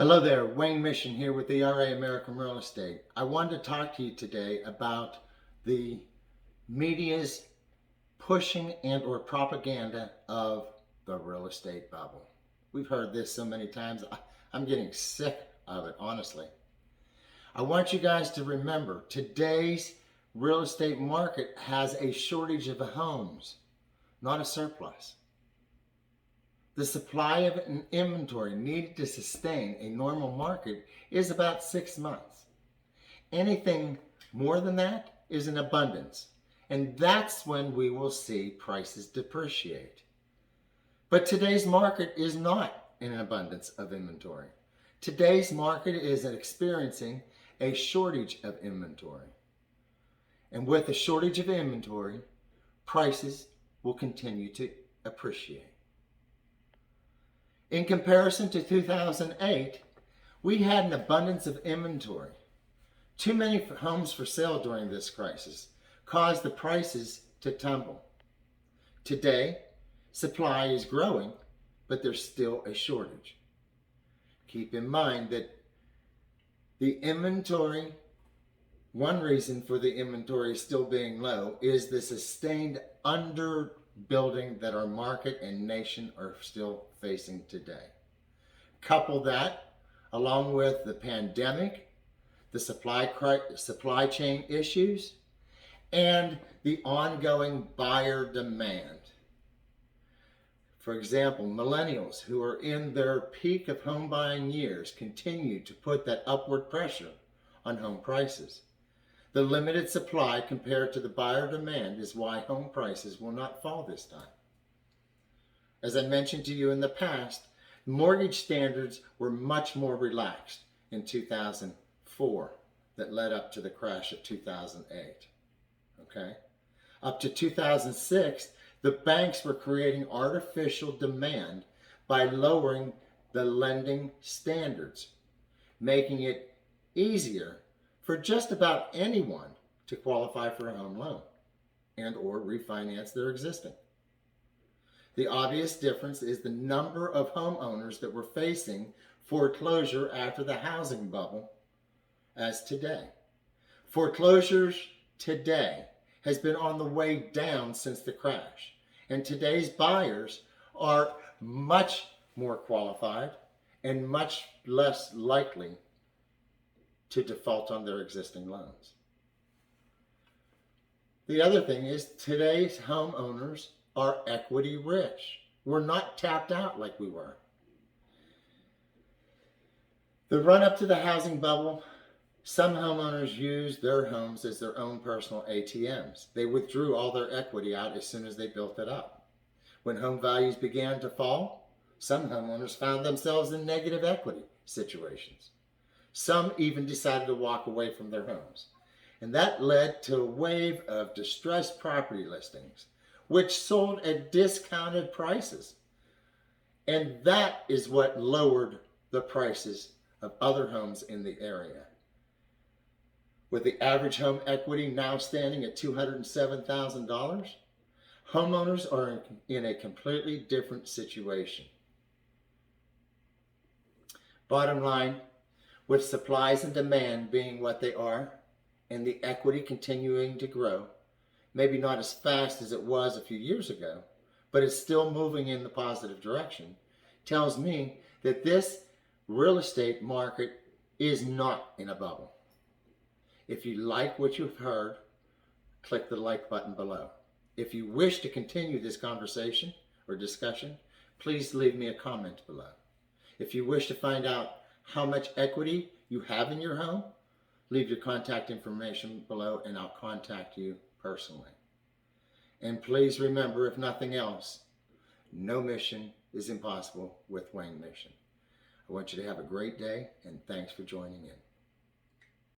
Hello there, Wayne Mission here with ERA American Real Estate. I wanted to talk to you today about the media's pushing and or propaganda of the real estate bubble. We've heard this so many times, I'm getting sick of it, honestly. I want you guys to remember today's real estate market has a shortage of homes, not a surplus. The supply of an inventory needed to sustain a normal market is about 6 months. Anything more than that is an abundance, and that's when we will see prices depreciate. But today's market is not in an abundance of inventory. Today's market is experiencing a shortage of inventory. And with a shortage of inventory, prices will continue to appreciate. In comparison to 2008, we had an abundance of inventory. Too many homes for sale during this crisis caused the prices to tumble. Today, supply is growing, but there's still a shortage. Keep in mind that the inventory, one reason for the inventory still being low is the sustained underbuilding that our market and nation are still facing today. Couple that along with the pandemic, the supply chain issues, and the ongoing buyer demand. For example, millennials who are in their peak of home buying years continue to put that upward pressure on home prices. The limited supply compared to the buyer demand is why home prices will not fall this time. As I mentioned to you in the past, mortgage standards were much more relaxed in 2004 that led up to the crash of 2008. Okay? Up to 2006, the banks were creating artificial demand by lowering the lending standards, making it easier for just about anyone to qualify for a home loan and or refinance their existing. The obvious difference is the number of homeowners that were facing foreclosure after the housing bubble as today. Foreclosures today has been on the way down since the crash, and today's buyers are much more qualified and much less likely to default on their existing loans. The other thing is today's homeowners are equity rich. We're not tapped out like we were. The run up to the housing bubble, some homeowners used their homes as their own personal ATMs. They withdrew all their equity out as soon as they built it up. When home values began to fall, some homeowners found themselves in negative equity situations. Some even decided to walk away from their homes. And that led to a wave of distressed property listings, which sold at discounted prices. And that is what lowered the prices of other homes in the area. With the average home equity now standing at $207,000, homeowners are in a completely different situation. Bottom line, with supplies and demand being what they are, and the equity continuing to grow, maybe not as fast as it was a few years ago, but it's still moving in the positive direction, tells me that this real estate market is not in a bubble. If you like what you've heard, click the like button below. If you wish to continue this conversation or discussion, please leave me a comment below. If you wish to find out how much equity you have in your home, leave your contact information below and I'll contact you personally. And please remember, if nothing else, no mission is impossible with Wayne Mission. I want you to have a great day and thanks for joining in.